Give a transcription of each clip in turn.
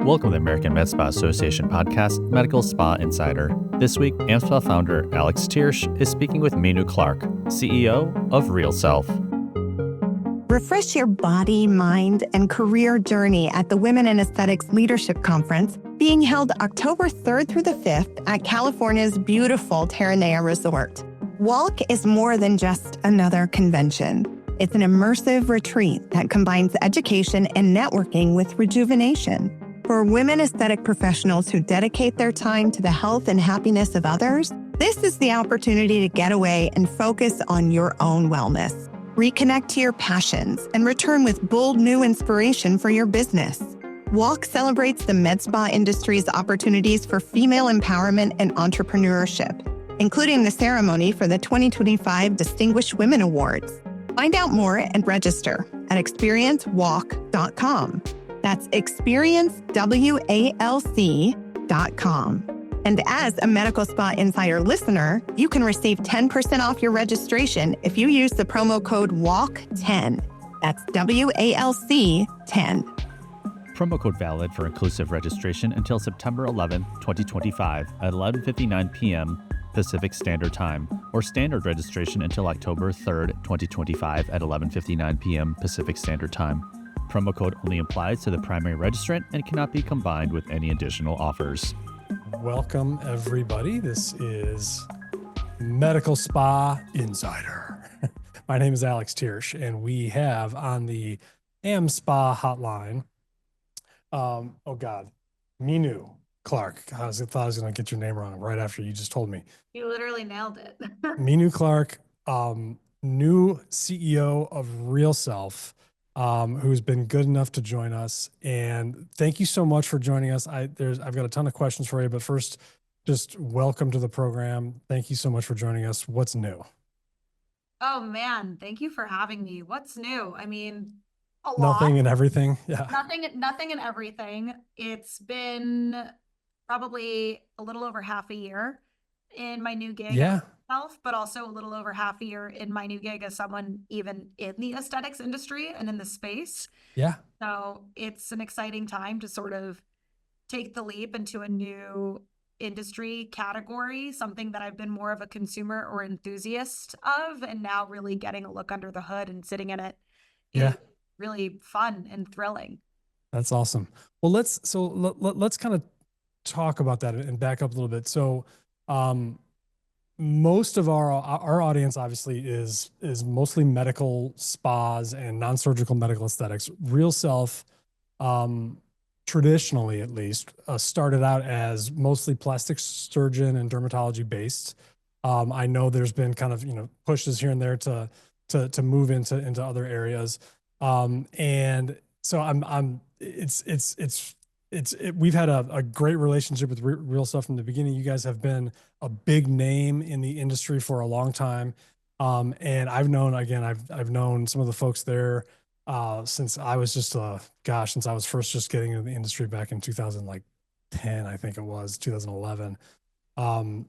Welcome to the American Med Spa Association podcast, Medical Spa Insider. This week, AmSpa founder Alex Thiersch is speaking with Minou Clark, CEO of RealSelf. Refresh your body, mind, and career journey at the Women in Aesthetics Leadership Conference being held October 3rd through the 5th at California's beautiful Terranea Resort. Walk is more than just another convention. It's an immersive retreat that combines education and networking with rejuvenation. For women aesthetic professionals who dedicate their time to the health and happiness of others, this is the opportunity to get away and focus on your own wellness. Reconnect to your passions and return with bold new inspiration for your business. Walk celebrates the med spa industry's opportunities for female empowerment and entrepreneurship, including the ceremony for the 2025 Distinguished Women Awards. Find out more and register at experiencewalk.com. That's experiencewalc.com. And as a Medical Spa Insider listener, you can receive 10% off your registration if you use the promo code WALC10. That's WALC 10. Promo code valid for inclusive registration until September 11, 2025 at 11:59 p.m. Pacific Standard Time, or standard registration until October 3rd, 2025 at 11:59 p.m. Pacific Standard Time. Promo code only applies to the primary registrant and cannot be combined with any additional offers. Welcome, everybody. This is Medical Spa Insider. My name is Alex Thiersch, and we have on the AmSpa hotline, Minou Clark. I thought I was going to get your name wrong right after you just told me. You literally nailed it. Minou Clark, new CEO of RealSelf, who's been good enough to join us. And thank you so much for joining us. I've got a ton of questions for you, but first, just welcome to the program. Thank you so much for joining us. What's new? Oh man, thank you for having me. What's new? I mean, a lot. Nothing and everything. Yeah. Nothing and everything. It's been probably a little over half a year in my new gig. Yeah. But also a little over half a year in my new gig as someone even in the aesthetics industry and in the space. Yeah. So it's an exciting time to sort of take the leap into a new industry category, something that I've been more of a consumer or enthusiast of, and now really getting a look under the hood and sitting in it is really fun and thrilling. That's awesome. Well, let's kind of talk about that and back up a little bit. So, most of our audience obviously is mostly medical spas and non-surgical medical aesthetics. RealSelf, traditionally at least, started out as mostly plastic surgeon and dermatology based. I know there's been kind of pushes here and there to move into other areas, and so we've had a great relationship with RealSelf from the beginning. You guys have been a big name in the industry for a long time. And I've known some of the folks there since I was since I was first just getting into the industry back in 2010, I think it was 2011.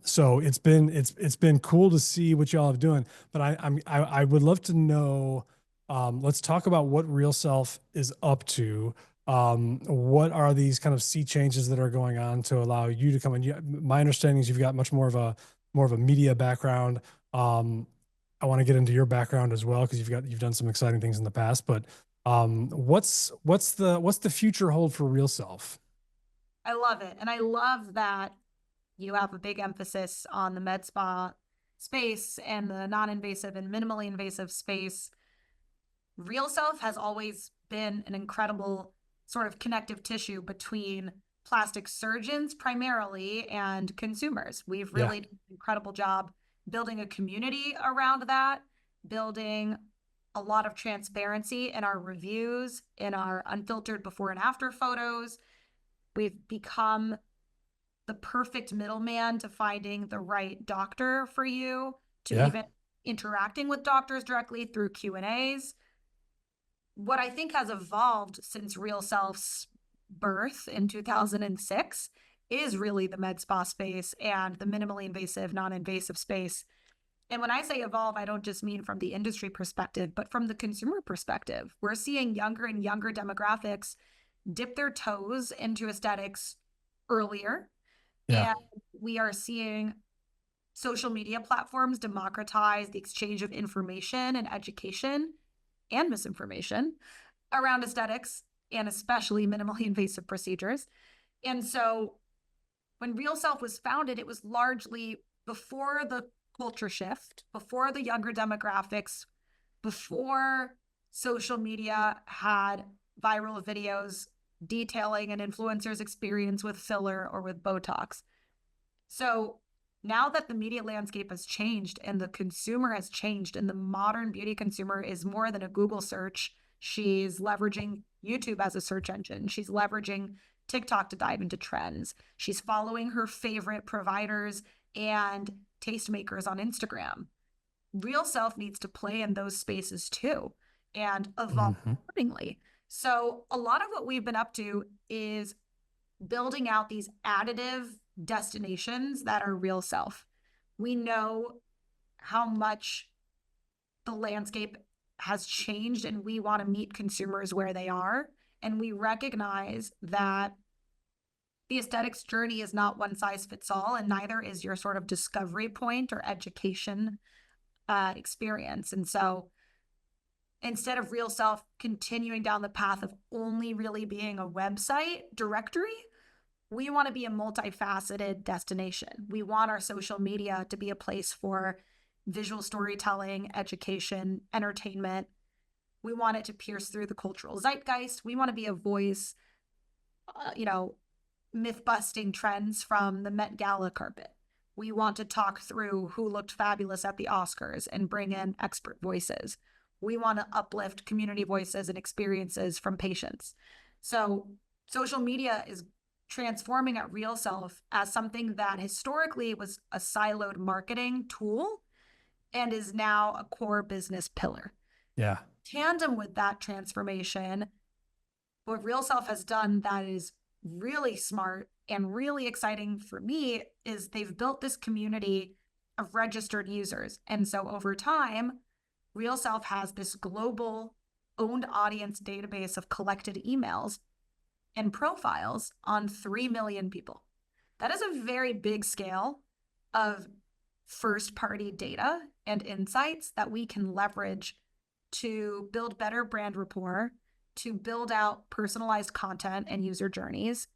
So it's been cool to see what y'all are doing, but I would love to know, let's talk about what RealSelf is up to. What are these kind of sea changes that are going on to allow you to come in? My understanding is you've got much more of a media background. I want to get into your background as well, because you've done some exciting things in the past. But what's the future hold for RealSelf? I love it, and I love that you have a big emphasis on the med spa space and the non-invasive and minimally invasive space. RealSelf has always been an incredible sort of connective tissue between plastic surgeons primarily and consumers. We've really done an incredible job building a community around that, building a lot of transparency in our reviews, in our unfiltered before and after photos. We've become the perfect middleman to finding the right doctor for you, to even interacting with doctors directly through Q&As. What I think has evolved since RealSelf's birth in 2006 is really the med spa space and the minimally invasive, non-invasive space. And when I say evolve, I don't just mean from the industry perspective, but from the consumer perspective. We're seeing younger and younger demographics dip their toes into aesthetics earlier. Yeah. And we are seeing social media platforms democratize the exchange of information and education and misinformation around aesthetics and especially minimally invasive procedures. And so when RealSelf was founded, it was largely before the culture shift, before the younger demographics, before social media had viral videos detailing an influencer's experience with filler or with Botox. So now that the media landscape has changed and the consumer has changed, and the modern beauty consumer is more than a Google search, she's leveraging YouTube as a search engine. She's leveraging TikTok to dive into trends. She's following her favorite providers and tastemakers on Instagram. RealSelf needs to play in those spaces too and evolve accordingly. So a lot of what we've been up to is building out these additive destinations that are RealSelf. We know how much the landscape has changed and we want to meet consumers where they are. And we recognize that the aesthetics journey is not one size fits all, and neither is your sort of discovery point or education experience. And so instead of RealSelf continuing down the path of only really being a website directory, we want to be a multifaceted destination. We want our social media to be a place for visual storytelling, education, entertainment. We want it to pierce through the cultural zeitgeist. We want to be a voice, myth-busting trends from the Met Gala carpet. We want to talk through who looked fabulous at the Oscars and bring in expert voices. We want to uplift community voices and experiences from patients. So social media is transforming at RealSelf as something that historically was a siloed marketing tool and is now a core business pillar. Yeah. Tandem with that transformation, what RealSelf has done that is really smart and really exciting for me is they've built this community of registered users. And so over time, RealSelf has this global owned audience database of collected emails and profiles on 3 million people. That is a very big scale of first-party data and insights that we can leverage to build better brand rapport, to build out personalized content and user journeys,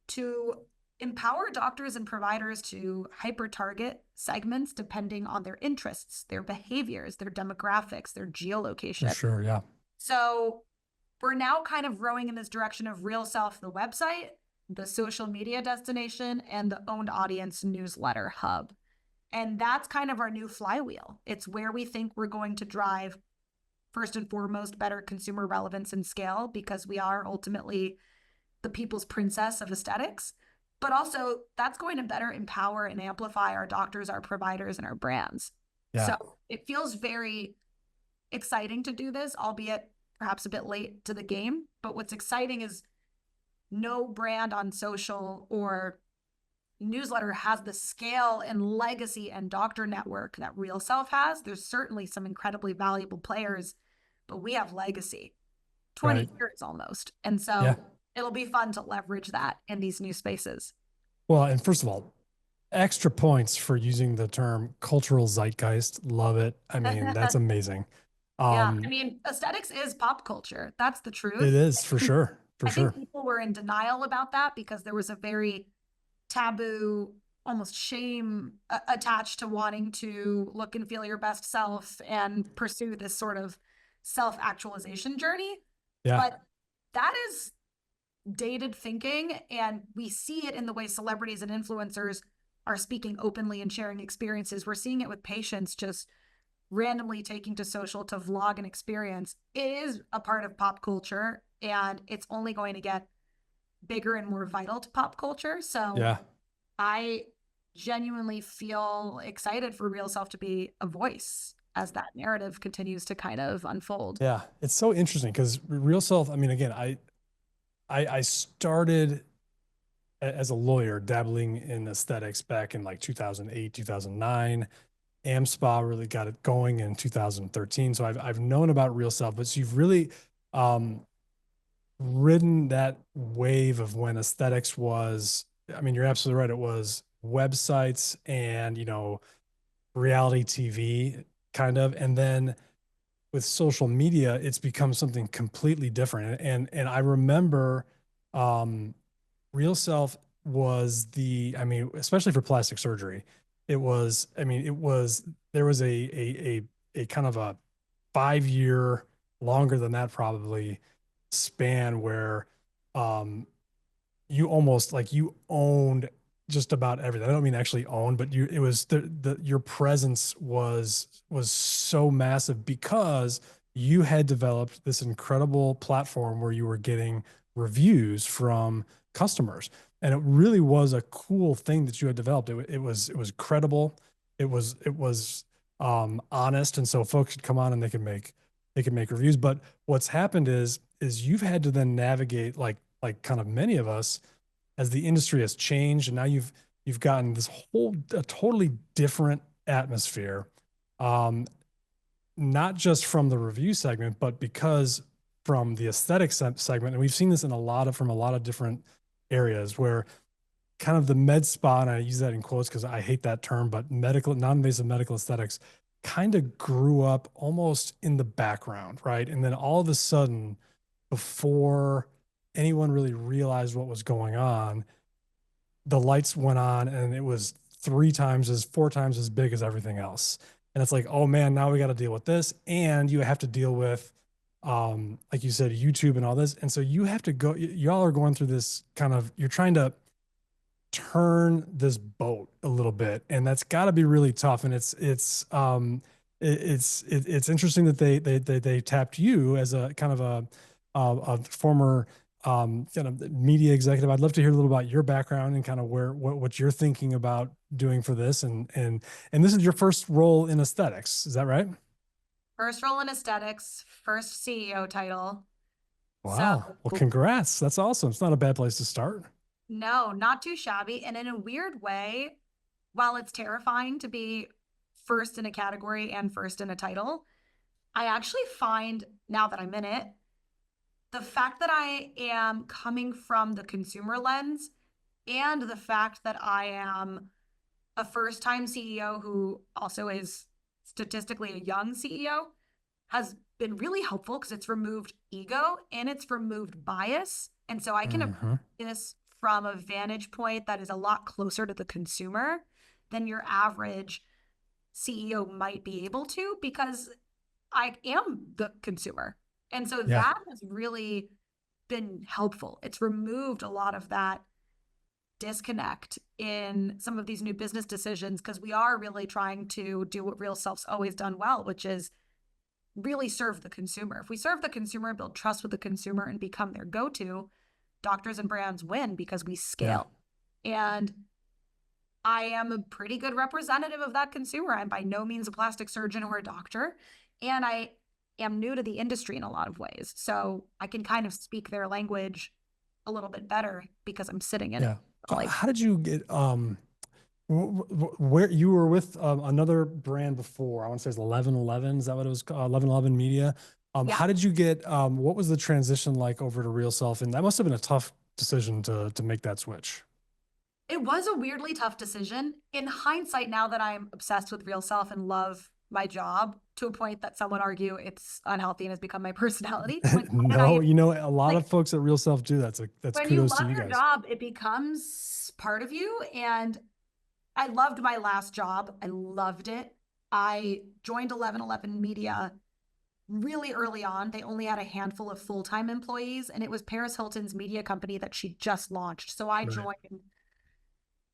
to empower doctors and providers to hyper-target segments depending on their interests, their behaviors, their demographics, their geolocation. For sure, yeah. So we're now kind of rowing in this direction of RealSelf, the website, the social media destination, and the owned audience newsletter hub. And that's kind of our new flywheel. It's where we think we're going to drive, first and foremost, better consumer relevance and scale, because we are ultimately the people's princess of aesthetics. But also that's going to better empower and amplify our doctors, our providers, and our brands. Yeah. So it feels very exciting to do this, albeit perhaps a bit late to the game. But what's exciting is no brand on social or newsletter has the scale and legacy and doctor network that RealSelf has. There's certainly some incredibly valuable players, but we have legacy, 20 years almost. And so it'll be fun to leverage that in these new spaces. Well, and first of all, extra points for using the term cultural zeitgeist. Love it. I mean, that's amazing. Yeah, I mean, aesthetics is pop culture. That's the truth. It is, for sure. I think people were in denial about that because there was a very taboo, almost shame attached to wanting to look and feel your best self and pursue this sort of self-actualization journey. Yeah. But that is dated thinking, and we see it in the way celebrities and influencers are speaking openly and sharing experiences. We're seeing it with patients just randomly taking to social to vlog an experience. It is a part of pop culture, and it's only going to get bigger and more vital to pop culture. So I genuinely feel excited for RealSelf to be a voice as that narrative continues to kind of unfold. Yeah, it's so interesting because RealSelf, I mean, again, I started as a lawyer dabbling in aesthetics back in like 2008, 2009. AmSpa really got it going in 2013. So I've known about RealSelf, but so you've really ridden that wave of when aesthetics was, I mean, you're absolutely right. It was websites and, reality TV kind of. And then with social media, it's become something completely different. And I remember um, Real Self was I mean, especially for plastic surgery, it was, I mean, there was a kind of a 5 year, longer than that probably, span where um, you almost like you owned just about everything. I don't mean actually owned, but it was your presence was so massive because you had developed this incredible platform where you were getting reviews from customers. And it really was a cool thing that you had developed. It was credible. It was honest. And so folks could come on and they could make reviews. But what's happened is you've had to then navigate like kind of many of us as the industry has changed, and now you've gotten this a totally different atmosphere, um, not just from the review segment, but because from the aesthetic segment, and we've seen this from a lot of different areas where kind of the med spa, and I use that in quotes because I hate that term, but non-invasive medical aesthetics kind of grew up almost in the background, right? And then all of a sudden, before anyone really realized what was going on, the lights went on and it was 4 times as big as everything else. And it's like, oh man, now we got to deal with this. And you have to deal with, like you said, YouTube and all this. And so you have to y'all are going through this kind of, you're trying to turn this boat a little bit. And that's got to be really tough. And it's interesting that they tapped you as a kind of a former kind of media executive. I'd love to hear a little about your background and kind of what you're thinking about doing for this. And this is your first role in aesthetics. Is that right? First role in aesthetics, first CEO title. Wow. So Well, congrats. That's awesome. It's not a bad place to start. no, not too shabby. And in a weird way, while it's terrifying to be first in a category and first in a title, I actually find now that I'm in it, the fact that I am coming from the consumer lens and the fact that I am a first time CEO who also is statistically a young CEO has been really helpful because it's removed ego and it's removed bias. And so I can approach this from a vantage point that is a lot closer to the consumer than your average CEO might be able to, because I am the consumer. And so Yeah. that has really been helpful. It's removed a lot of that disconnect in some of these new business decisions, because we are really trying to do what RealSelf's always done well, which is really serve the consumer. If we serve the consumer, build trust with the consumer, and become their go-to, doctors and brands win because we scale. Yeah. And I am a pretty good representative of that consumer. I'm by no means a plastic surgeon or a doctor, and I am new to the industry in a lot of ways. So I can kind of speak their language a little bit better because I'm sitting in it. How did you get where you were with another brand before? I want to say it's 1111. Is that what it was called? 1111 Media. Yeah. How did you get? What was the transition like over to RealSelf? And that must have been a tough decision to make that switch. It was a weirdly tough decision. In hindsight, now that I'm obsessed with RealSelf and love my job to a point that some would argue it's unhealthy and has become my personality. No, a lot of folks at RealSelf do that. So that's kudos to you guys. When you love your job, it becomes part of you. And I loved my last job. I loved it. I joined 1111 Media really early on. They only had a handful of full-time employees, and it was Paris Hilton's media company that she just launched. So I joined,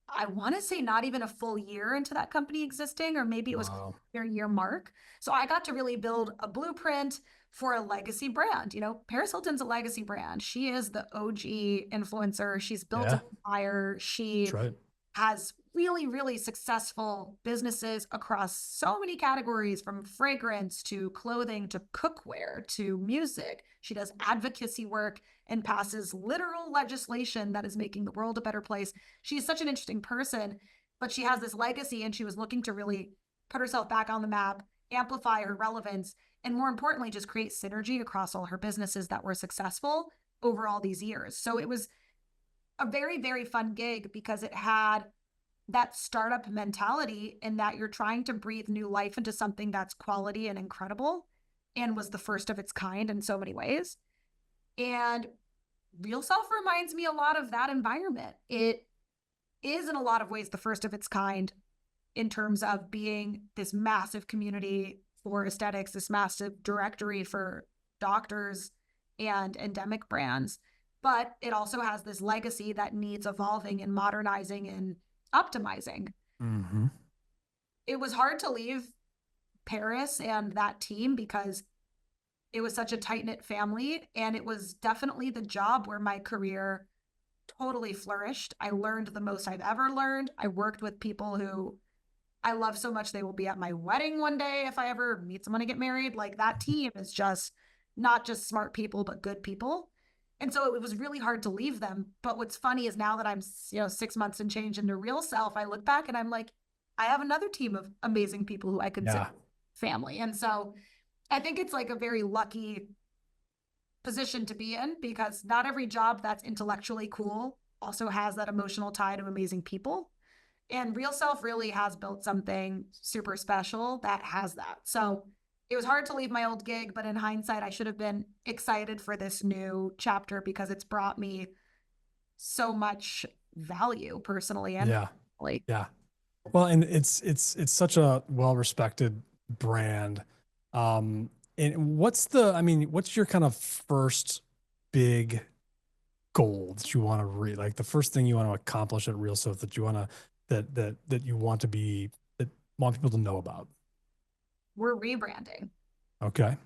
I want to say not even a full year into that company existing, or maybe it was their year mark. So I got to really build a blueprint for a legacy brand. Paris Hilton's a legacy brand. She is the OG influencer. She's built an empire. She has really, really successful businesses across so many categories, from fragrance to clothing to cookware to music. She does advocacy work and passes literal legislation that is making the world a better place. She's such an interesting person, but she has this legacy, and she was looking to really put herself back on the map, amplify her relevance, and more importantly, just create synergy across all her businesses that were successful over all these years. So it was a very, very fun gig because it had that startup mentality in that you're trying to breathe new life into something that's quality and incredible and was the first of its kind in so many ways. And RealSelf reminds me a lot of that environment. It is in a lot of ways the first of its kind in terms of being this massive community for aesthetics, this massive directory for doctors and endemic brands. But it also has this legacy that needs evolving and modernizing and optimizing. Mm-hmm. It was hard to leave Paris and that team because it was such a tight-knit family, and it was definitely the job where my career totally flourished. I learned the most I've ever learned. I worked with people who I love so much they will be at my wedding one day if I ever meet someone to get married. Like, that team is just not just smart people, but good people. And so it was really hard to leave them. But what's funny is now that I'm, 6 months and change into RealSelf, I look back and I'm like, I have another team of amazing people who I consider family. And so I think it's like a very lucky position to be in, because not every job that's intellectually cool also has that emotional tie to amazing people. And RealSelf really has built something super special that has that. So it was hard to leave my old gig, but in hindsight, I should have been excited for this new chapter because it's brought me so much value personally and professionally. Yeah. Well, and it's such a well-respected brand. And what's your kind of first big goal that you want to like the first thing you want to accomplish at RealSelf that you want to that you want to be that want people to know about? We're rebranding. Okay.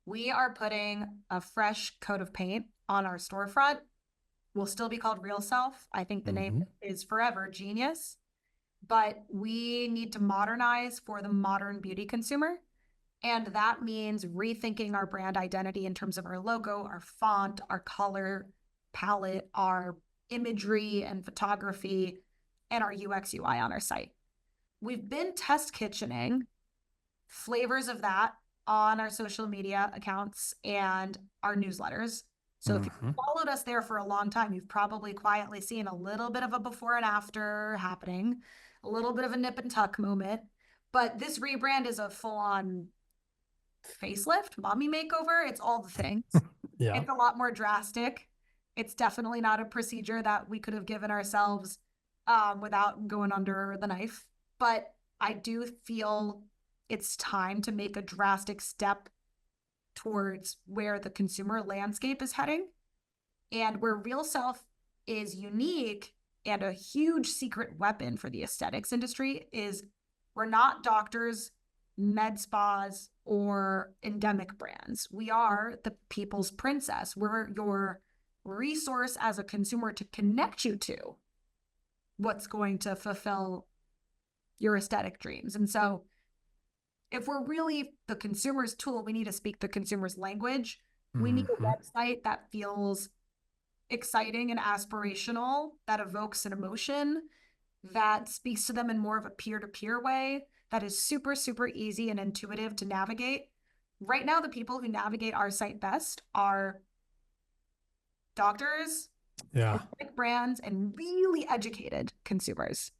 We are putting a fresh coat of paint on our storefront. We'll still be called RealSelf. I think the name is forever genius, but we need to modernize for the modern beauty consumer. And that means rethinking our brand identity in terms of our logo, our font, our color palette, our imagery and photography, and our UX UI on our site. We've been test kitchening flavors of that on our social media accounts and our newsletters. So if you've followed us there for a long time, you've probably quietly seen a little bit of a before and after happening, a little bit of a nip and tuck moment. But this rebrand is a full-on facelift, mommy makeover. It's all the things. It's a lot more drastic. It's definitely not a procedure that we could have given ourselves without going under the knife. But I do feel it's time to make a drastic step towards where the consumer landscape is heading. And where RealSelf is unique and a huge secret weapon for the aesthetics industry is we're not doctors, med spas, or endemic brands. We are the people's princess. We're your resource as a consumer to connect you to what's going to fulfill your aesthetic dreams. And so if we're really the consumer's tool, we need to speak the consumer's language. We need a website that feels exciting and aspirational, that evokes an emotion, that speaks to them in more of a peer-to-peer way, that is super, super easy and intuitive to navigate. Right now, the people who navigate our site best are doctors, brands, and really educated consumers.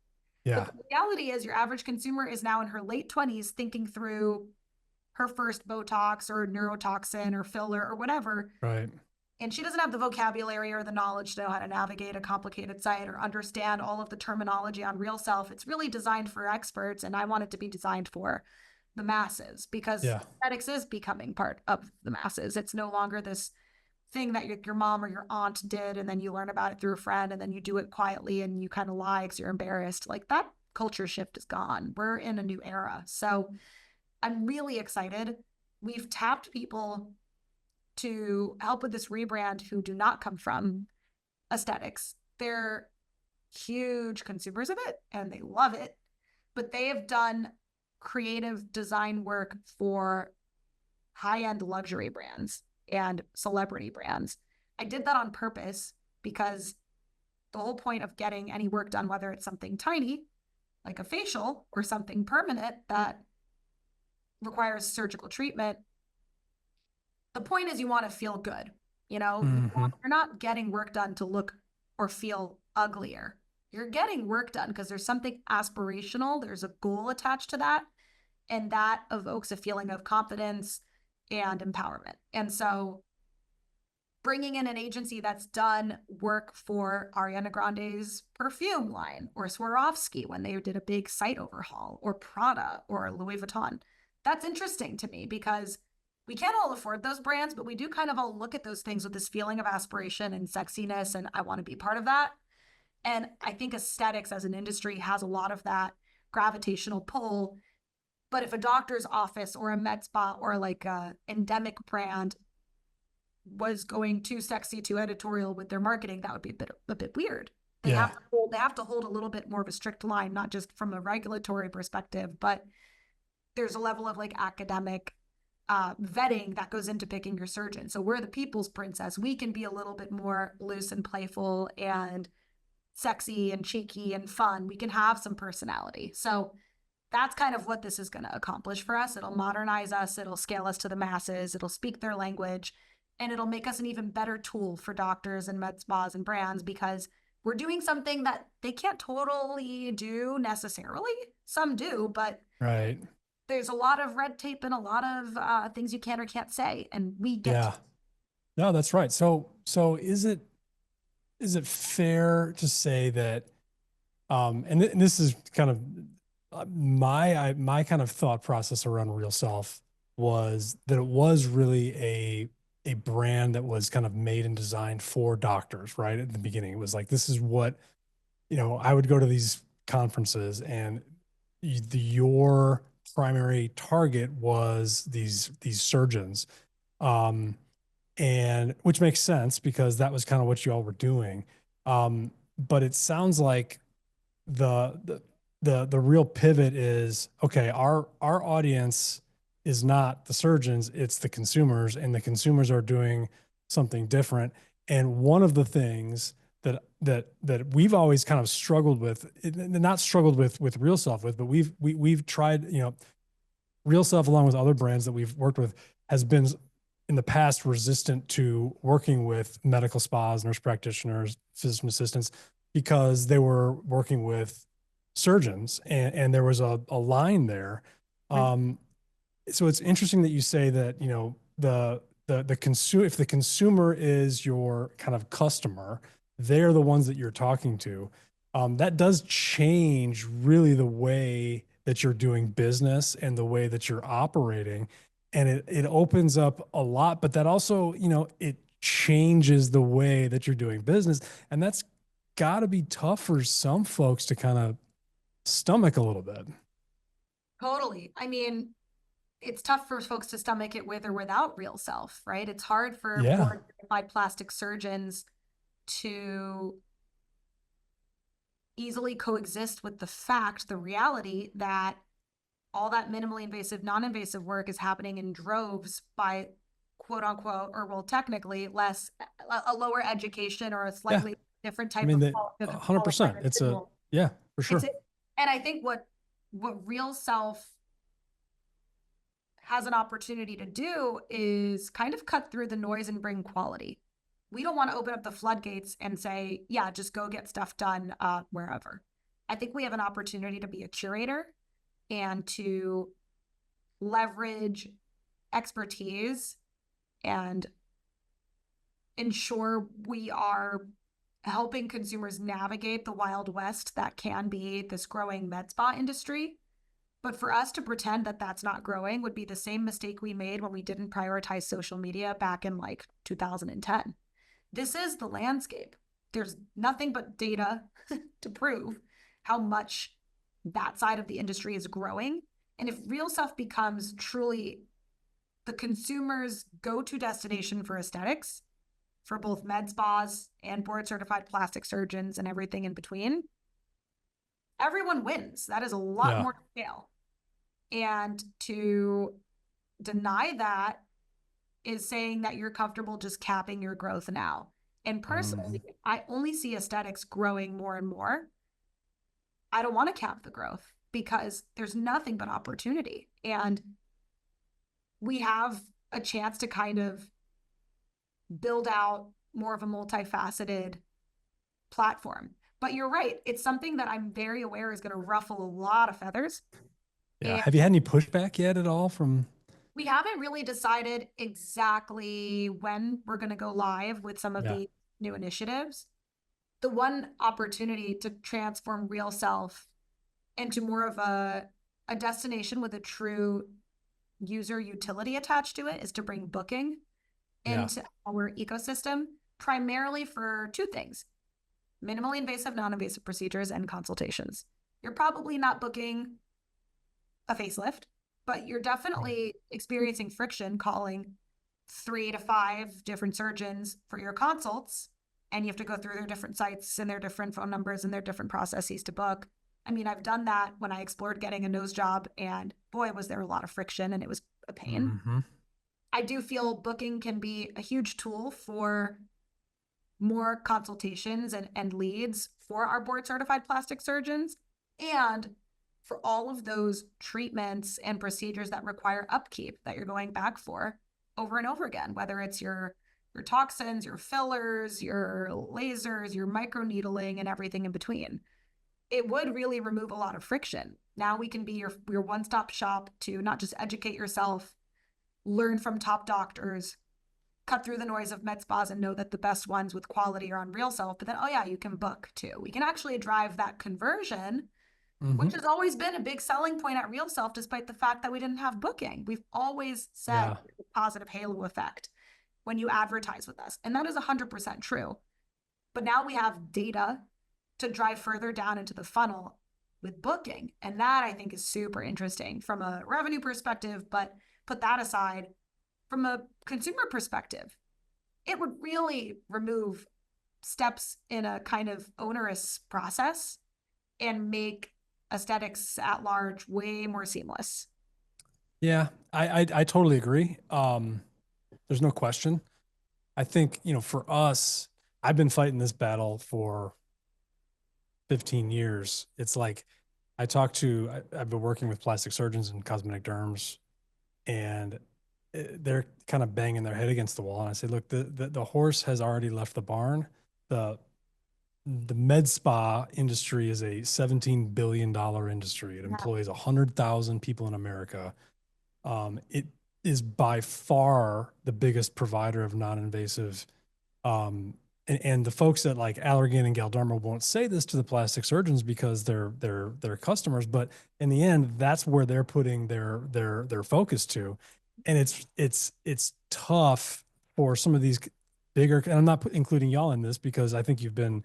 But the reality is your average consumer is now in her late 20s thinking through her first Botox or neurotoxin or filler or whatever. Right. And she doesn't have the vocabulary or the knowledge to know how to navigate a complicated site or understand all of the terminology on RealSelf. It's really designed for experts, and I want it to be designed for the masses because aesthetics is becoming part of the masses. It's no longer this thing that your mom or your aunt did, and then you learn about it through a friend, and then you do it quietly and you kind of lie because you're embarrassed. Like, that culture shift is gone. We're in a new era. So I'm really excited. We've tapped people to help with this rebrand who do not come from aesthetics. They're huge consumers of it and they love it, but they have done creative design work for high-end luxury brands and celebrity brands. I did that on purpose because the whole point of getting any work done, whether it's something tiny like a facial or something permanent that requires surgical treatment, the point is you want to feel good. You know, you're not getting work done to look or feel uglier. You're getting work done because there's something aspirational. There's a goal attached to that. And that evokes a feeling of confidence and empowerment. And so bringing in an agency that's done work for Ariana Grande's perfume line, or Swarovski when they did a big site overhaul, or Prada or Louis Vuitton, that's interesting to me because we can't all afford those brands, but we do kind of all look at those things with this feeling of aspiration and sexiness, and I want to be part of that. And I think aesthetics as an industry has a lot of that gravitational pull. But if a doctor's office or a med spa or like a endemic brand was going too sexy, too editorial with their marketing, that would be a bit weird. They have to hold a little bit more of a strict line, not just from a regulatory perspective, but there's a level of like academic vetting that goes into picking your surgeon. So we're the people's princess. We can be a little bit more loose and playful and sexy and cheeky and fun. We can have some personality. So that's kind of what this is going to accomplish for us. It'll modernize us. It'll scale us to the masses. It'll speak their language. And it'll make us an even better tool for doctors and med spas and brands because we're doing something that they can't totally do necessarily. Some do, but there's a lot of red tape and a lot of things you can or can't say. And we get to. No, that's right. So is it fair to say that, and this is kind of my kind of thought process around RealSelf was that it was really a brand that was kind of made and designed for doctors, right? At the beginning, it was like, this is what, I would go to these conferences and your primary target was these surgeons. And which makes sense because that was kind of what you all were doing. But it sounds like the real pivot is, okay, our audience is not the surgeons, it's the consumers, and the consumers are doing something different. And one of the things that we've always kind of struggled with, not struggled with RealSelf with, but we've tried, RealSelf along with other brands that we've worked with has been in the past resistant to working with medical spas, nurse practitioners, physician assistants, because they were working with surgeons and there was a line there. So it's interesting that you say that, if the consumer is your kind of customer, they're the ones that you're talking to. That does change really the way that you're doing business and the way that you're operating. And it opens up a lot, but that also, it changes the way that you're doing business. And that's got to be tough for some folks to kind of stomach a little bit. Totally. I mean, it's tough for folks to stomach it with or without RealSelf, right? It's hard for board-certified plastic surgeons to easily coexist with the reality that all that minimally invasive, non-invasive work is happening in droves by quote unquote, or well, technically a lower education or a slightly different type of 100%. It's for sure. And I think what RealSelf has an opportunity to do is kind of cut through the noise and bring quality. We don't want to open up the floodgates and say, yeah, just go get stuff done wherever. I think we have an opportunity to be a curator and to leverage expertise and ensure we are helping consumers navigate the wild west that can be this growing med spa industry. But for us to pretend that that's not growing would be the same mistake we made when we didn't prioritize social media back in like 2010. This is the landscape. There's nothing but data to prove how much that side of the industry is growing. And if RealSelf becomes truly the consumer's go-to destination for aesthetics, for both med spas and board-certified plastic surgeons and everything in between, everyone wins. That is a lot more to scale. And to deny that is saying that you're comfortable just capping your growth now. And personally, I only see aesthetics growing more and more. I don't want to cap the growth because there's nothing but opportunity. And we have a chance to kind of build out more of a multifaceted platform. But you're right. It's something that I'm very aware is going to ruffle a lot of feathers. Yeah. And Have you had any pushback yet at all from? we haven't really decided exactly when we're going to go live with some of Yeah. the new initiatives. The one opportunity to transform RealSelf into more of a destination with a true user utility attached to it is to bring booking Yeah. into our ecosystem, primarily for two things: minimally invasive, non-invasive procedures and consultations. You're probably not booking a facelift, but you're definitely experiencing friction calling 3 to 5 different surgeons for your consults, and you have to go through their different sites and their different phone numbers and their different processes to book. I mean, I've done that when I explored getting a nose job, and boy, was there a lot of friction and it was a pain. Mm-hmm. I do feel booking can be a huge tool for more consultations and leads for our board certified plastic surgeons, and for all of those treatments and procedures that require upkeep that you're going back for over and over again, whether it's your toxins, your fillers, your lasers, your microneedling, and everything in between. It would really remove a lot of friction. Now we can be your one-stop shop to not just educate yourself, learn from top doctors, cut through the noise of med spas and know that the best ones with quality are on RealSelf, but then, oh yeah, you can book too. We can actually drive that conversion, which has always been a big selling point at RealSelf, despite the fact that we didn't have booking. We've always said the positive halo effect when you advertise with us. And that is 100% true. But now we have data to drive further down into the funnel with booking. And that I think is super interesting from a revenue perspective, but put that aside, from a consumer perspective, it would really remove steps in a kind of onerous process and make aesthetics at large way more seamless. Yeah, I totally agree. There's no question. I think, for us, I've been fighting this battle for 15 years. It's like I've been working with plastic surgeons and cosmetic derms, and they're kind of banging their head against the wall. And I say, look, the horse has already left the barn. The med spa industry is a $17 billion industry. It employs 100,000 people in America. It is by far the biggest provider of non-invasive. And the folks at like Allergan and Galderma won't say this to the plastic surgeons because they're customers, but in the end, that's where they're putting their focus to. And it's tough for some of these bigger, and I'm not including y'all in this because I think you've been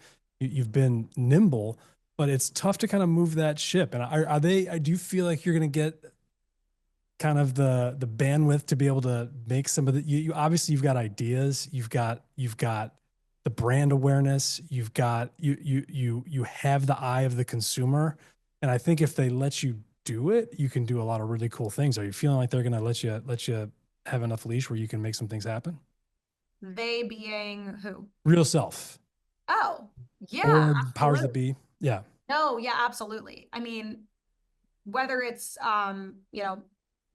nimble, but it's tough to kind of move that ship. And do you feel like you're going to get kind of the bandwidth to be able to make some of the, you obviously you've got ideas, you've got the brand awareness, you have the eye of the consumer. And I think if they let you do it, you can do a lot of really cool things. Are you feeling like they're going to let you have enough leash where you can make some things happen? They being who? RealSelf. Oh, yeah. Or Absolutely. powers that be. Yeah. No, yeah, absolutely. I mean, whether it's,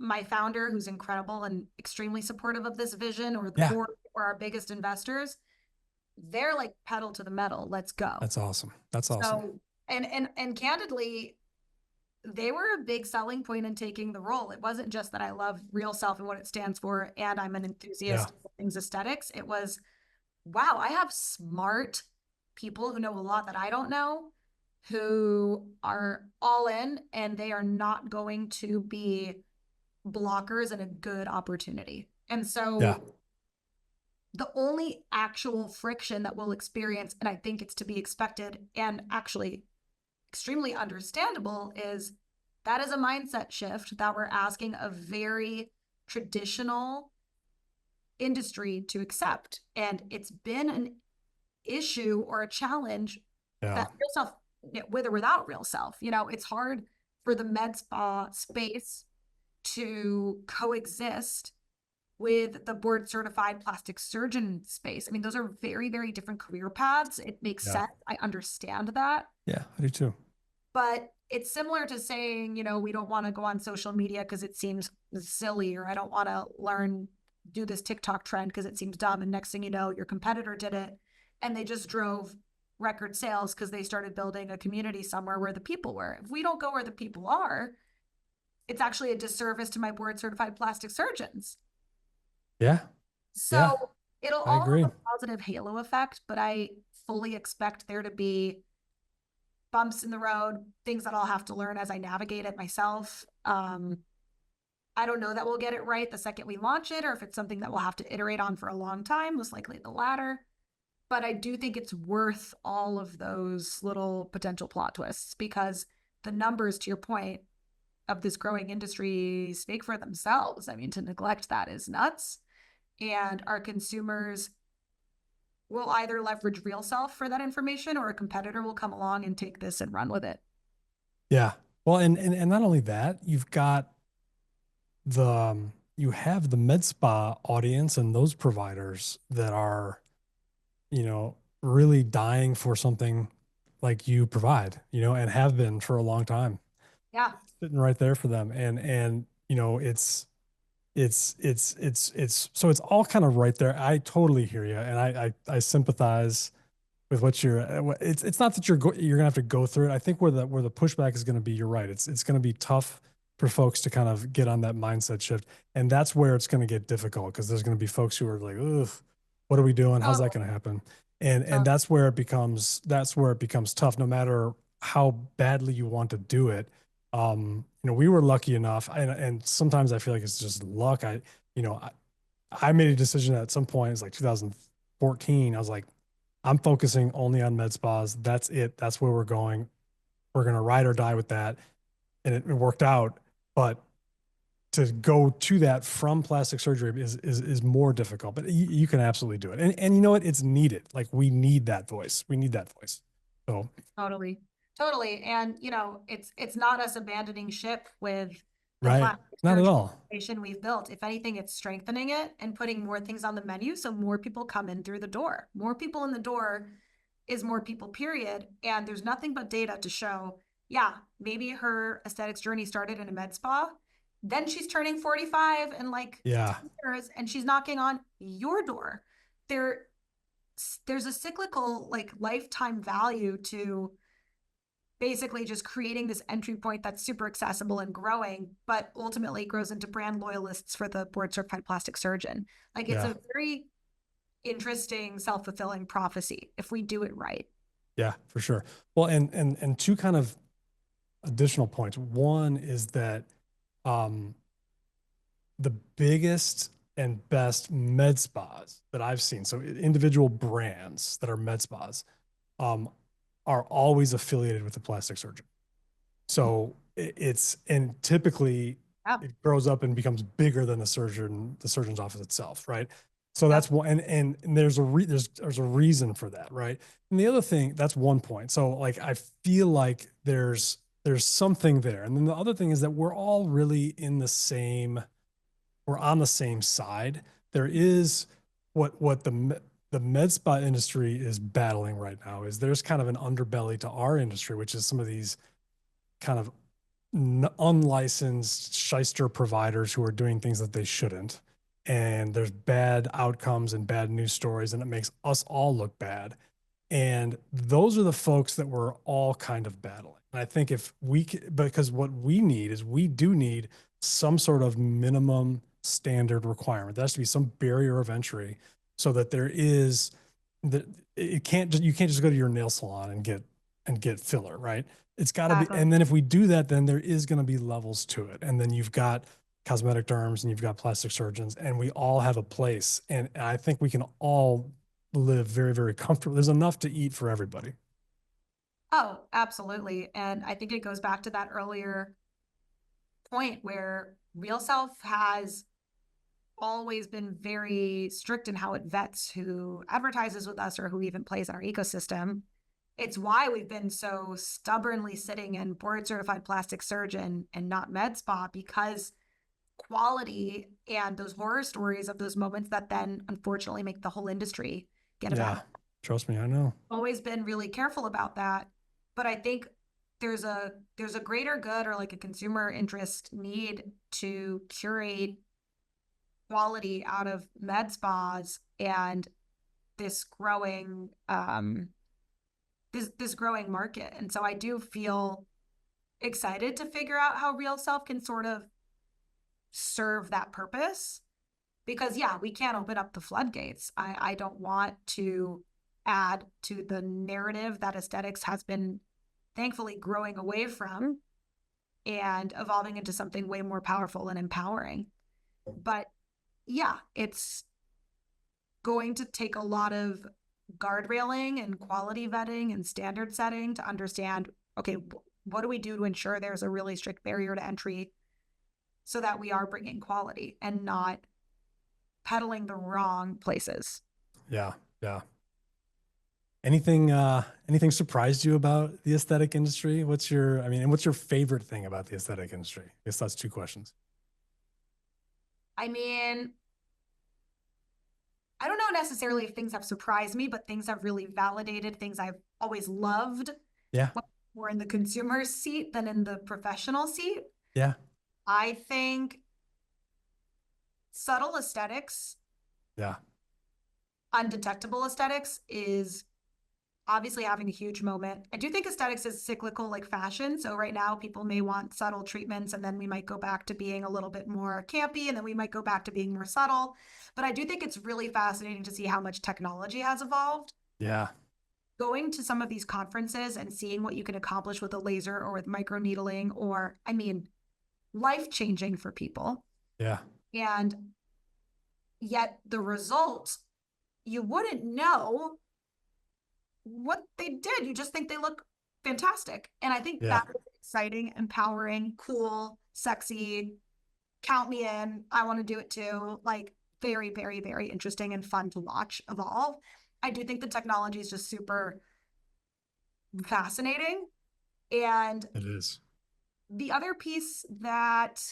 my founder, who's incredible and extremely supportive of this vision, or the board, or our biggest investors, they're like pedal to the metal. Let's go. That's awesome. So, and candidly, they were a big selling point in taking the role. It wasn't just that I love RealSelf and what it stands for, and I'm an enthusiast of things aesthetics. It was, wow, I have smart people who know a lot that I don't know, who are all in, and they are not going to be blockers and a good opportunity. And so the only actual friction that we'll experience, and I think it's to be expected and actually extremely understandable, is that is a mindset shift that we're asking a very traditional industry to accept. And it's been an issue or a challenge that RealSelf, with or without RealSelf, it's hard for the med spa space to coexist with the board certified plastic surgeon space. I mean, those are very, very different career paths. It makes sense. I understand that. Yeah, I do too. But it's similar to saying, we don't want to go on social media because it seems silly, or I don't want to learn do this TikTok trend because it seems dumb. And next thing you know, your competitor did it and they just drove record sales because they started building a community somewhere where the people were. If we don't go where the people are, it's actually a disservice to my board certified plastic surgeons. Yeah. Yeah. So it'll I all agree. have a positive halo effect, but I fully expect there to be bumps in the road, things that I'll have to learn as I navigate it myself. I don't know that we'll get it right the second we launch it, or if it's something that we'll have to iterate on for a long time, most likely the latter. But I do think it's worth all of those little potential plot twists because the numbers, to your point, of this growing industry speak for themselves. I mean, to neglect that is nuts. And our consumers will either leverage RealSelf for that information or a competitor will come along and take this and run with it. Yeah. Well, and not only that, you've got you have the med spa audience and those providers that are, really dying for something like you provide, and have been for a long time. Yeah. Sitting right there for them. And, so it's all kind of right there. I totally hear you. And I sympathize with what it's not that you're gonna have to go through it. I think where the pushback is going to be, you're right. It's going to be tough for folks to kind of get on that mindset shift. And that's where it's going to get difficult because there's going to be folks who are like, ugh, what are we doing? How's that going to happen? And that's where it becomes tough, no matter how badly you want to do it. We were lucky enough, and sometimes I feel like it's just luck. I made a decision at some point, it's like 2014. I was like, I'm focusing only on med spas. That's it. That's where we're going. We're going to ride or die with that. And it worked out. But to go to that from plastic surgery is more difficult, but you can absolutely do it. And you know what? It's needed. Like we need that voice. We need that voice. So Totally. And it's not us abandoning ship with the right. plastic Not at surgery all. organization we've built. If anything, it's strengthening it and putting more things on the menu so more people come in through the door. More people in the door is more people, period. And there's nothing but data to show, yeah, maybe her aesthetics journey started in a med spa. Then she's turning 45 and like 10 years and she's knocking on your door. There's a cyclical like lifetime value to basically just creating this entry point that's super accessible and growing, but ultimately grows into brand loyalists for the board certified plastic surgeon. Like it's a very interesting self-fulfilling prophecy if we do it right. Yeah, for sure. Well, and two kind of additional points. One is that the biggest and best med spas that I've seen, so individual brands that are med spas, are always affiliated with the plastic surgeon. So and typically it grows up and becomes bigger than the surgeon's office itself, right? So that's one, and there's a reason for that, right? And the other thing, that's one point. So like I feel like there's something there, and then the other thing is that we're all really we're on the same side. There is what the med spa industry is battling right now is there's kind of an underbelly to our industry, which is some of these kind of unlicensed shyster providers who are doing things that they shouldn't. And there's bad outcomes and bad news stories, and it makes us all look bad. And those are the folks that we're all kind of battling. And I think because what we need is we do need some sort of minimum standard requirement. There has to be some barrier of entry so that you can't just go to your nail salon and get filler, right? It's got to be. And then if we do that, then there is going to be levels to it. And then you've got cosmetic derms and you've got plastic surgeons, and we all have a place. And I think we can all live very, very comfortably. There's enough to eat for everybody. Oh, absolutely. And I think it goes back to that earlier point where RealSelf has always been very strict in how it vets who advertises with us or who even plays in our ecosystem. It's why we've been so stubbornly sitting in board certified plastic surgeon and not med spa, because quality and those horror stories of those moments that then unfortunately make the whole industry get about. Trust me, I know. Always been really careful about that. But I think there's a greater good or like a consumer interest need to curate quality out of med spas and this growing this growing market. And so I do feel excited to figure out how RealSelf can sort of serve that purpose, because yeah, we can't open up the floodgates. I don't want to add to the narrative that aesthetics has been thankfully growing away from and evolving into something way more powerful and empowering. But yeah, it's going to take a lot of guardrailing and quality vetting and standard setting to understand, okay, what do we do to ensure there's a really strict barrier to entry so that we are bringing quality and not peddling the wrong places. Yeah. Yeah. Anything surprised you about the aesthetic industry? What's your favorite thing about the aesthetic industry? I guess that's two questions. I mean, I don't know necessarily if things have surprised me, but things have really validated things I've always loved. Yeah. More in the consumer seat than in the professional seat. Yeah. I think subtle aesthetics, Yeah. undetectable aesthetics is obviously having a huge moment. I do think aesthetics is cyclical like fashion. So right now people may want subtle treatments and then we might go back to being a little bit more campy and then we might go back to being more subtle. But I do think it's really fascinating to see how much technology has evolved. Yeah. Going to some of these conferences and seeing what you can accomplish with a laser or with microneedling, or I mean, life-changing for people. Yeah. And yet the result, you wouldn't know what they did. You just think they look fantastic. And I think that is exciting, empowering, cool, sexy. Count me in. I want to do it too. Like very, very, very interesting and fun to watch evolve. I do think the technology is just super fascinating. And it is. The other piece that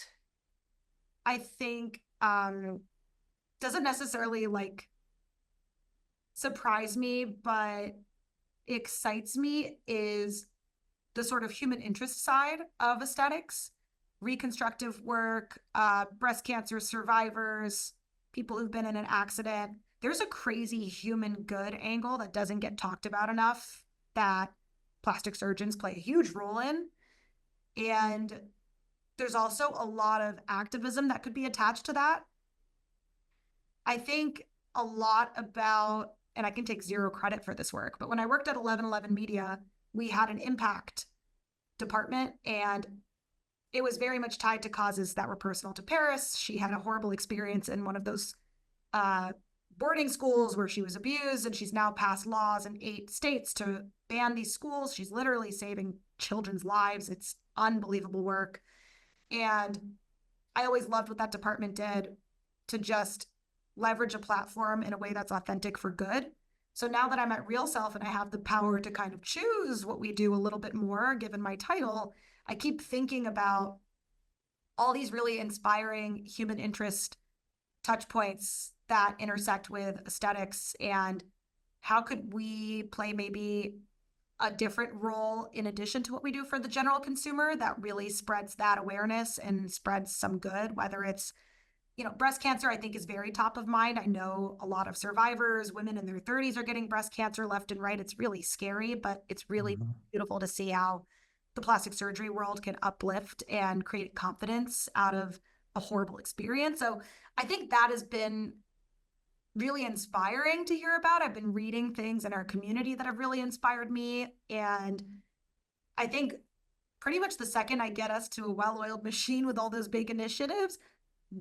I think doesn't necessarily like surprise me, but excites me is the sort of human interest side of aesthetics, reconstructive work, breast cancer survivors, people who've been in an accident. There's a crazy human good angle that doesn't get talked about enough that plastic surgeons play a huge role in. And there's also a lot of activism that could be attached to that. I think a lot about, and I can take zero credit for this work, but when I worked at 1111 Media, we had an impact department and it was very much tied to causes that were personal to Paris. She had a horrible experience in one of those boarding schools where she was abused, and she's now passed laws in 8 states to ban these schools. She's literally saving children's lives. It's unbelievable work. And I always loved what that department did to just leverage a platform in a way that's authentic for good. So now that I'm at RealSelf and I have the power to kind of choose what we do a little bit more, given my title, I keep thinking about all these really inspiring human interest touch points that intersect with aesthetics, and how could we play maybe a different role in addition to what we do for the general consumer that really spreads that awareness and spreads some good, whether it's, you know, breast cancer, I think is very top of mind. I know a lot of survivors, women in their 30s are getting breast cancer left and right. It's really scary, but it's really beautiful to see how the plastic surgery world can uplift and create confidence out of a horrible experience. So I think that has been really inspiring to hear about. I've been reading things in our community that have really inspired me. And I think pretty much the second I get us to a well-oiled machine with all those big initiatives,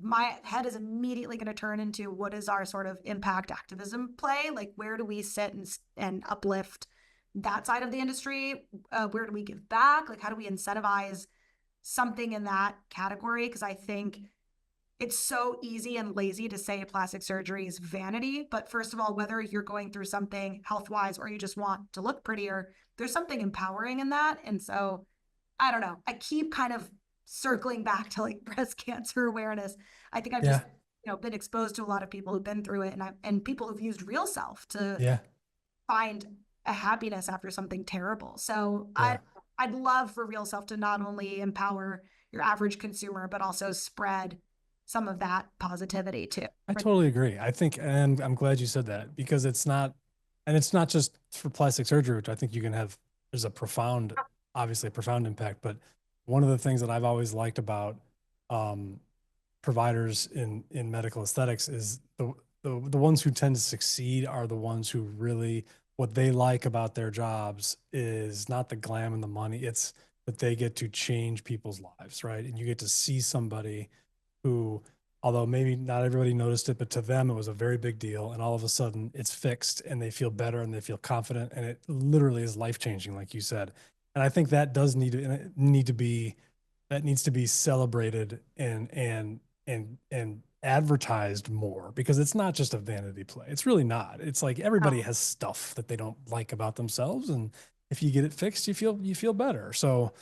my head is immediately going to turn into what is our sort of impact activism play? Like, where do we sit and uplift that side of the industry? Where do we give back? Like, how do we incentivize something in that category? Because I think it's so easy and lazy to say plastic surgery is vanity. But first of all, whether you're going through something health-wise or you just want to look prettier, there's something empowering in that. And so, I don't know. I keep kind of circling back to like breast cancer awareness. I think I've just, been exposed to a lot of people who've been through it, and people who've used RealSelf to find a happiness after something terrible. So I'd love for RealSelf to not only empower your average consumer, but also spread some of that positivity too. I totally agree. I think, and I'm glad you said that, because it's not just for plastic surgery, which I think there's obviously a profound impact. But one of the things that I've always liked about providers in medical aesthetics is the ones who tend to succeed are the ones who really, what they like about their jobs is not the glam and the money. It's that they get to change people's lives, right? And you get to see somebody who, although maybe not everybody noticed it, but to them it was a very big deal. And all of a sudden it's fixed and they feel better and they feel confident, and it literally is life-changing, like you said. And I think that does need to be celebrated and advertised more, because it's not just a vanity play. It's really not. It's like everybody has stuff that they don't like about themselves, and if you get it fixed, you feel better. So,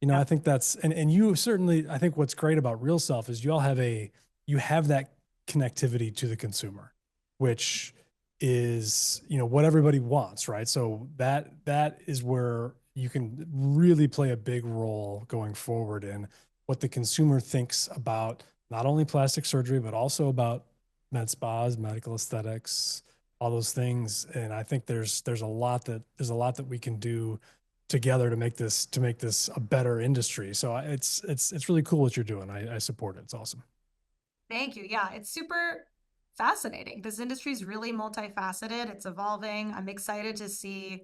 I think that's, and you certainly, I think what's great about RealSelf is you have that connectivity to the consumer, which is, what everybody wants, right? So that is where you can really play a big role going forward in what the consumer thinks about not only plastic surgery, but also about med spas, medical aesthetics, all those things. And I think there's a lot that we can do together to make this a better industry. So it's really cool what you're doing. I support it. It's awesome. Thank you. Yeah, it's super fascinating. This industry is really multifaceted. It's evolving. I'm excited to see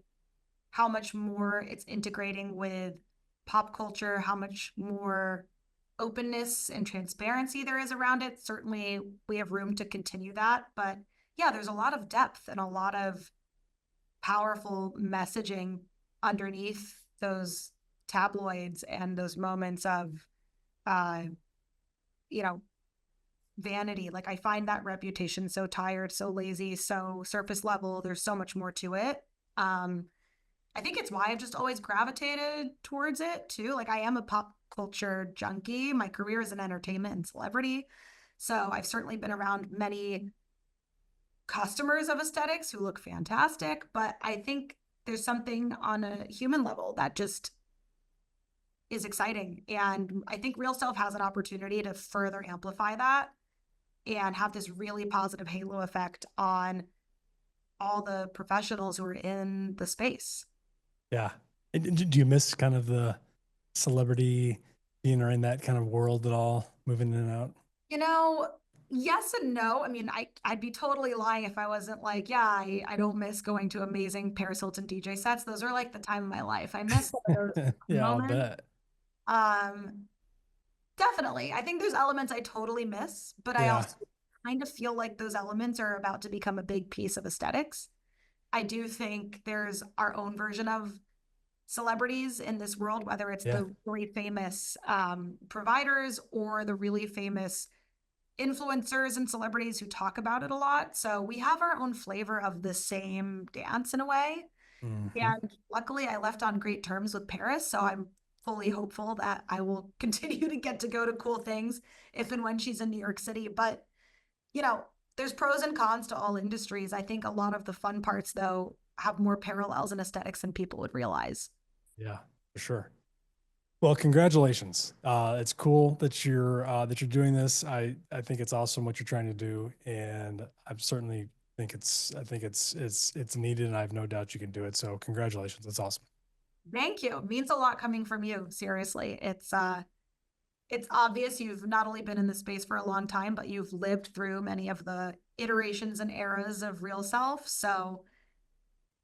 how much more it's integrating with pop culture, how much more openness and transparency there is around it. Certainly we have room to continue that, but yeah, there's a lot of depth and a lot of powerful messaging underneath those tabloids and those moments of vanity. Like, I find that reputation so tired, so lazy, so surface level. There's so much more to it. I think it's why I've just always gravitated towards it too. Like, I am a pop culture junkie. My career is in entertainment and celebrity. So I've certainly been around many customers of aesthetics who look fantastic, but I think there's something on a human level that just is exciting. And I think RealSelf has an opportunity to further amplify that and have this really positive halo effect on all the professionals who are in the space. Yeah. Do you miss kind of the celebrity being in that kind of world at all, moving in and out? Yes and no. I mean, I'd be totally lying if I wasn't like, yeah, I don't miss going to amazing Paris Hilton DJ sets. Those are like the time of my life. I miss those yeah, moments. I'll bet. Definitely. I think there's elements I totally miss, but I also kind of feel like those elements are about to become a big piece of aesthetics. I do think there's our own version of celebrities in this world, whether it's the really famous providers or the really famous influencers and celebrities who talk about it a lot. So we have our own flavor of the same dance in a way. Mm-hmm. And luckily I left on great terms with Paris. So I'm fully hopeful that I will continue to get to go to cool things if and when she's in New York City. But, there's pros and cons to all industries. I think a lot of the fun parts, though, have more parallels in aesthetics than people would realize. Yeah, for sure. Well, congratulations. It's cool that you're doing this. I think it's awesome what you're trying to do, and I certainly think it's needed, and I have no doubt you can do it. So congratulations. That's awesome. Thank you. It means a lot coming from you. Seriously. It's obvious you've not only been in the space for a long time, but you've lived through many of the iterations and eras of RealSelf. So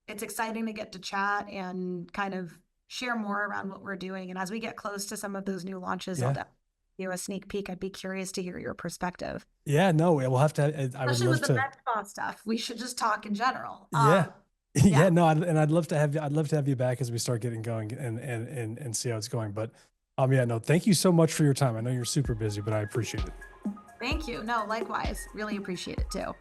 it's exciting to get to chat and kind of share more around what we're doing. And as we get close to some of those new launches, I'll definitely give you a sneak peek. I'd be curious to hear your perspective. Yeah, no, we'll have to. Especially with the med spa stuff. We should just talk in general. Yeah, no, I'd love to have you back as we start getting going and see how it's going. But thank you so much for your time. I know you're super busy, but I appreciate it. Thank you. No, likewise. Really appreciate it too.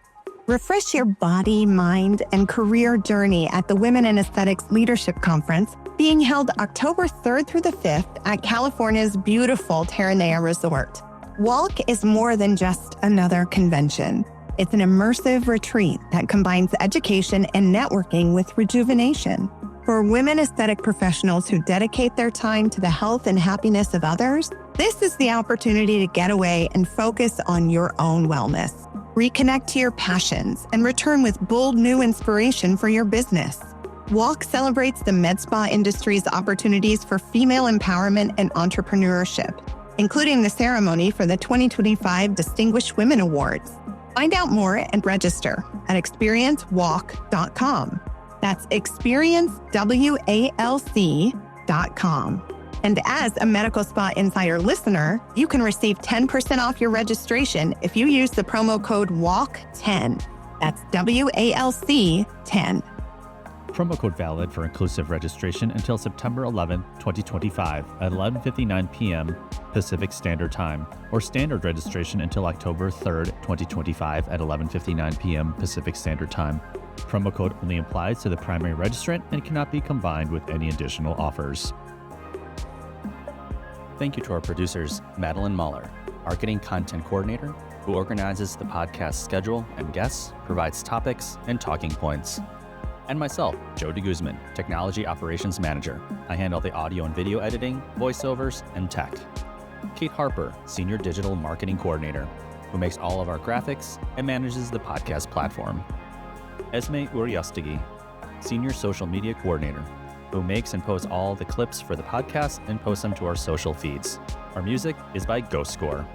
Refresh your body, mind, and career journey at the Women in Aesthetics Leadership Conference, being held October 3rd through the 5th at California's beautiful Terranea Resort. Walk is more than just another convention. It's an immersive retreat that combines education and networking with rejuvenation. For women aesthetic professionals who dedicate their time to the health and happiness of others, this is the opportunity to get away and focus on your own wellness. Reconnect to your passions and return with bold new inspiration for your business. Walk celebrates the med spa industry's opportunities for female empowerment and entrepreneurship, including the ceremony for the 2025 Distinguished Women Awards. Find out more and register at experiencewalk.com. That's experiencewalc.com. And as a Medical Spa Insider listener, you can receive 10% off your registration if you use the promo code WALC10. That's WALC 10. Promo code valid for inclusive registration until September 11, 2025 at 11:59 p.m. Pacific Standard Time, or standard registration until October 3rd, 2025 at 11:59 p.m. Pacific Standard Time. Promo code only applies to the primary registrant and cannot be combined with any additional offers. Thank you to our producers, Madeline Muller, Marketing Content Coordinator, who organizes the podcast schedule and guests, provides topics and talking points. And myself, Joe DeGuzman, Technology Operations Manager. I handle the audio and video editing, voiceovers, and tech. Kate Harper, Senior Digital Marketing Coordinator, who makes all of our graphics and manages the podcast platform. Esme Uriostegui, Senior Social Media Coordinator, who makes and posts all the clips for the podcast and posts them to our social feeds. Our music is by Ghost Score.